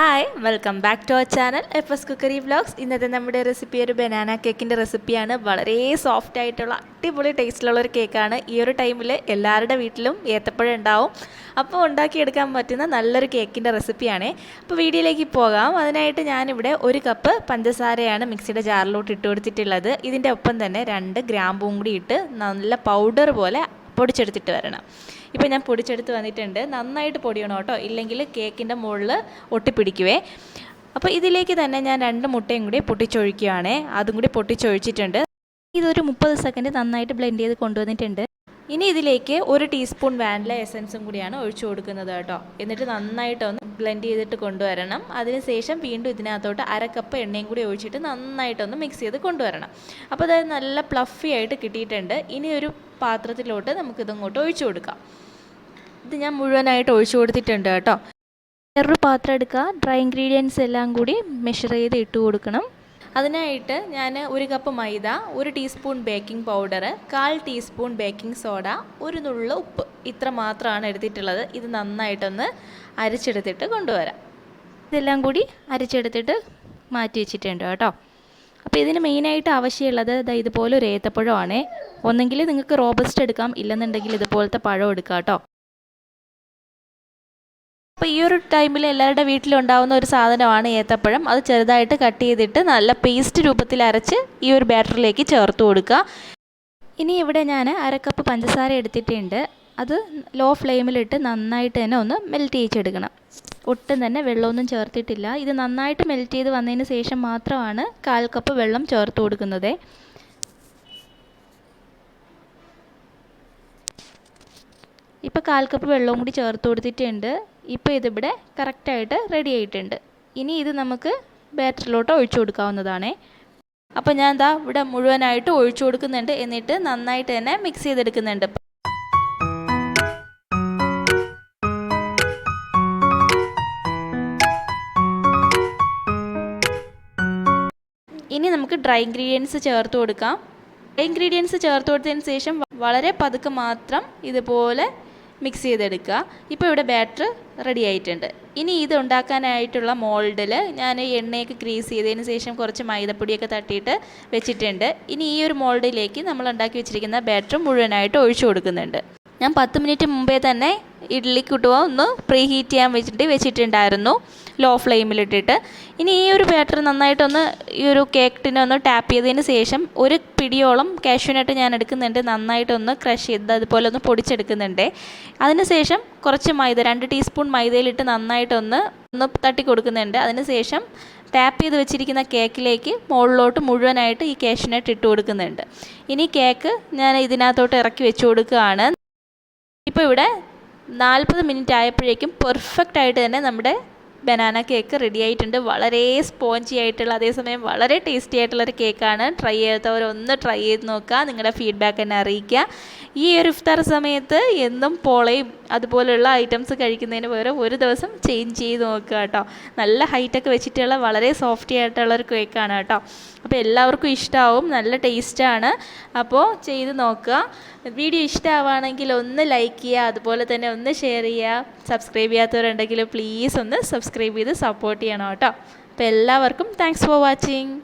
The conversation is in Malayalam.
Hi welcome back to our channel fscookeryvlogs. ഇന്നത്തെ നമ്മുടെ റെസിപ്പി ഒരു ബനാന കേക്കിൻ്റെ റെസിപ്പിയാണ്. വളരെ സോഫ്റ്റ് ആയിട്ടുള്ള അടിപൊളി ടേസ്റ്റിലുള്ള ഒരു കേക്കാണ്. ഈ ഒരു ടൈമിൽ എല്ലാവരുടെ വീട്ടിലും ഏത്തപ്പഴം ഉണ്ടാവും. അപ്പോൾ ഉണ്ടാക്കിയെടുക്കാൻ പറ്റുന്ന നല്ലൊരു കേക്കിൻ്റെ റെസിപ്പിയാണ്. അപ്പോൾ വീഡിയോയിലേക്ക് പോകാം. അതിനായിട്ട് ഞാനിവിടെ 1 കപ്പ് പഞ്ചസാരയാണ് മിക്സിയുടെ ജാറിലോട്ട് ഇട്ട് കൊടുത്തിട്ടുള്ളത്. ഇതിൻ്റെ ഒപ്പം തന്നെ 2 ഗ്രാമ്പും കൂടി ഇട്ട് നല്ല പൗഡർ പോലെ പൊടിച്ചെടുത്തിട്ട് വരണം. ഇപ്പോൾ ഞാൻ പൊടിച്ചെടുത്ത് വന്നിട്ടുണ്ട്. നന്നായിട്ട് പൊടിയണം കേട്ടോ, ഇല്ലെങ്കിൽ കേക്കിൻ്റെ മുകളിൽ ഒട്ടിപ്പിടിക്കുവേ. അപ്പോൾ ഇതിലേക്ക് തന്നെ ഞാൻ 2 മുട്ടയും കൂടി പൊട്ടിച്ചൊഴിക്കുകയാണ്. അതും കൂടി പൊട്ടിച്ചൊഴിച്ചിട്ടുണ്ട്. ഇതൊരു 30 സെക്കൻഡ് നന്നായിട്ട് ബ്ലെൻഡ് ചെയ്ത് കൊണ്ടുവന്നിട്ടുണ്ട്. ഇനി ഇതിലേക്ക് 1 ടീസ്പൂൺ വാനില എസൻസും കൂടിയാണ് ഒഴിച്ചു കൊടുക്കുന്നത് കേട്ടോ. എന്നിട്ട് നന്നായിട്ടൊന്ന് ബ്ലെൻഡ് ചെയ്തിട്ട് കൊണ്ടുവരണം. അതിനുശേഷം വീണ്ടും ഇതിനകത്തോട്ട് 1/2 കപ്പ് എണ്ണയും കൂടി ഒഴിച്ചിട്ട് നന്നായിട്ടൊന്ന് മിക്സ് ചെയ്ത് കൊണ്ടുവരണം. അപ്പോൾ അത് നല്ല ഫ്ലഫി ആയിട്ട് കിട്ടിയിട്ടുണ്ട്. ഇനി ഒരു പാത്രത്തിലോട്ട് നമുക്കിതങ്ങോട്ട് ഒഴിച്ചു കൊടുക്കാം. ഇത് ഞാൻ മുഴുവനായിട്ട് ഒഴിച്ചു കൊടുത്തിട്ടുണ്ട് കേട്ടോ. വേറൊരു പാത്രം എടുക്കുക. ഡ്രൈ ഇൻഗ്രീഡിയൻസ് എല്ലാം കൂടി മെഷർ ചെയ്ത് ഇട്ട് കൊടുക്കണം. അതിനായിട്ട് ഞാൻ 1 കപ്പ് മൈദ, 1 teaspoon baking powder, 1/4 teaspoon baking soda, 1 നുള്ള ഉപ്പ്, ഇത്ര മാത്രമാണ് എടുത്തിട്ടുള്ളത്. ഇത് നന്നായിട്ടൊന്ന് അരച്ചെടുത്തിട്ട് കൊണ്ടുവരാം. ഇതെല്ലാം കൂടി അരച്ചെടുത്തിട്ട് മാറ്റി വെച്ചിട്ടുണ്ട് കേട്ടോ. അപ്പോൾ ഇതിന് മെയിനായിട്ട് ആവശ്യമുള്ളത് ഇതുപോലെ ഒരു ഏത്തപ്പഴമാണ്. ഒന്നെങ്കിൽ നിങ്ങൾക്ക് റോബസ്റ്റ് എടുക്കാം, ഇല്ലെന്നുണ്ടെങ്കിൽ ഇതുപോലത്തെ പഴം എടുക്കാം കേട്ടോ. അപ്പോൾ ഈ ഒരു ടൈമിൽ എല്ലാവരുടെ വീട്ടിലുണ്ടാകുന്ന ഒരു സാധനമാണ് ഏത്തപ്പഴം. അത് ചെറുതായിട്ട് കട്ട് ചെയ്തിട്ട് നല്ല പേസ്റ്റ് രൂപത്തിൽ അരച്ച് ഈ ഒരു ബാറ്ററിലേക്ക് ചേർത്ത് കൊടുക്കുക. ഇനി ഇവിടെ ഞാൻ 1/2 കപ്പ് പഞ്ചസാര എടുത്തിട്ടുണ്ട്. അത് ലോ ഫ്ലെയിമിലിട്ട് നന്നായിട്ട് തന്നെ ഒന്ന് മെൽറ്റ് ചെയ്തെടുക്കണം. ഒട്ടും തന്നെ വെള്ളമൊന്നും ചേർത്തിട്ടില്ല. ഇത് നന്നായിട്ട് മെൽറ്റ് ചെയ്ത് വന്നതിന് ശേഷം മാത്രമാണ് 1/4 കപ്പ് വെള്ളം ചേർത്ത് കൊടുക്കുന്നത്. ഇപ്പോൾ 1/4 കപ്പ് വെള്ളവും കൂടി ചേർത്ത് കൊടുത്തിട്ടുണ്ട്. ഇപ്പോൾ ഇതിവിടെ കറക്റ്റായിട്ട് റെഡി ആയിട്ടുണ്ട്. ഇനി ഇത് നമുക്ക് ബാറ്ററിലോട്ട് ഒഴിച്ചു കൊടുക്കാവുന്നതാണ്. അപ്പോൾ ഞാൻ ദാ ഇവിടെ മുഴുവനായിട്ട് ഒഴിച്ചു കൊടുക്കുന്നുണ്ട്. എന്നിട്ട് നന്നായിട്ട് തന്നെ മിക്സ് ചെയ്തെടുക്കുന്നുണ്ട്. ഇനി നമുക്ക് ഡ്രൈ ഇൻഗ്രീഡിയൻസ് ചേർത്ത് കൊടുക്കാം. ഡ്രൈ ഇൻഗ്രീഡിയൻസ് ചേർത്ത് കൊടുത്തതിന് ശേഷം വളരെ പതുക്കെ മാത്രം ഇതുപോലെ മിക്സ് ചെയ്തെടുക്കുക. ഇപ്പോൾ ഇവിടെ ബാറ്റർ റെഡി ആയിട്ടുണ്ട്. ഇനി ഇത് ഉണ്ടാക്കാനായിട്ടുള്ള മോൾഡിൽ ഞാൻ എണ്ണയൊക്കെ ഗ്രീസ് ചെയ്തതിന് ശേഷം കുറച്ച് മൈദപ്പൊടിയൊക്കെ തട്ടിയിട്ട് വെച്ചിട്ടുണ്ട്. ഇനി ഈ ഒരു മോൾഡിലേക്ക് നമ്മൾ ഉണ്ടാക്കി വെച്ചിരിക്കുന്ന ബാറ്റർ മുഴുവനായിട്ട് ഒഴിച്ചു കൊടുക്കുന്നുണ്ട്. ഞാൻ 10 മിനിറ്റ് മുമ്പേ തന്നെ ഇഡ്ഡലി കുട്ടുവ ഒന്ന് പ്രീ ഹീറ്റ് ചെയ്യാൻ വെച്ചിട്ടുണ്ടായിരുന്നു, ലോ ഫ്ലെയിമിലിട്ടിട്ട്. ഇനി ഈ ഒരു ബാറ്റർ നന്നായിട്ടൊന്ന് ഈ ഒരു കേക്ക് ടിനെ ഒന്ന് ടാപ്പ് ചെയ്തതിന് ശേഷം 1 പിടിയോളം കാഷ്യൂനട്ട് ഞാൻ എടുക്കുന്നുണ്ട്. നന്നായിട്ടൊന്ന് ക്രഷ് ചെയ്ത് അതുപോലെ ഒന്ന് പൊടിച്ചെടുക്കുന്നുണ്ട്. അതിനുശേഷം കുറച്ച് മൈദ, 2 ടീസ്പൂൺ മൈദയിലിട്ട് നന്നായിട്ടൊന്ന് തട്ടി കൊടുക്കുന്നുണ്ട്. അതിനുശേഷം ടാപ്പ് ചെയ്ത് വെച്ചിരിക്കുന്ന കേക്കിലേക്ക് മുകളിലോട്ട് മുഴുവനായിട്ട് ഈ കാഷ്യൂനട്ട് ഇട്ട് കൊടുക്കുന്നുണ്ട്. ഇനി കേക്ക് ഞാൻ ഇതിനകത്തോട്ട് ഇറക്കി വെച്ച് കൊടുക്കുകയാണ്. ഇപ്പോൾ ഇവിടെ 40 മിനിറ്റ് ആയപ്പോഴേക്കും പെർഫെക്റ്റ് ആയിട്ട് തന്നെ നമ്മുടെ ബനാന കേക്ക് റെഡി ആയിട്ടുണ്ട്. വളരെ സ്പോഞ്ചി ആയിട്ടുള്ള, അതേസമയം വളരെ ടേസ്റ്റി ആയിട്ടുള്ളൊരു കേക്കാണ്. ട്രൈ ചെയ്യാത്തവരൊന്ന് ട്രൈ ചെയ്ത് നോക്കുക. നിങ്ങളുടെ ഫീഡ്ബാക്ക് എന്നെ അറിയിക്കുക. ഈ ഒരു ഇഫ്താർ സമയത്ത് എന്നും പോളയും അതുപോലുള്ള ഐറ്റംസ് കഴിക്കുന്നതിന് പകരം ഒരു ദിവസം ചേഞ്ച് ചെയ്ത് നോക്കുക കേട്ടോ. നല്ല ഹൈറ്റൊക്കെ വെച്ചിട്ടുള്ള വളരെ സോഫ്റ്റി ആയിട്ടുള്ളൊരു കേക്കാണ് കേട്ടോ. അപ്പോൾ എല്ലാവർക്കും ഇഷ്ടമാവും, നല്ല ടേസ്റ്റാണ്. അപ്പോൾ ചെയ്ത് നോക്കുക. വീഡിയോ ഇഷ്ടമാവുകയാണെങ്കിൽ ഒന്ന് ലൈക്ക് ചെയ്യുക, അതുപോലെ തന്നെ ഒന്ന് ഷെയർ ചെയ്യുക. സബ്സ്ക്രൈബ് ചെയ്യാത്തവരുണ്ടെങ്കിൽ പ്ലീസ് ഒന്ന് സബ്സ്ക്രൈബ് ചെയ്ത് സപ്പോർട്ട് ചെയ്യണം കേട്ടോ. അപ്പോൾ എല്ലാവർക്കും താങ്ക്സ് ഫോർ വാച്ചിങ്.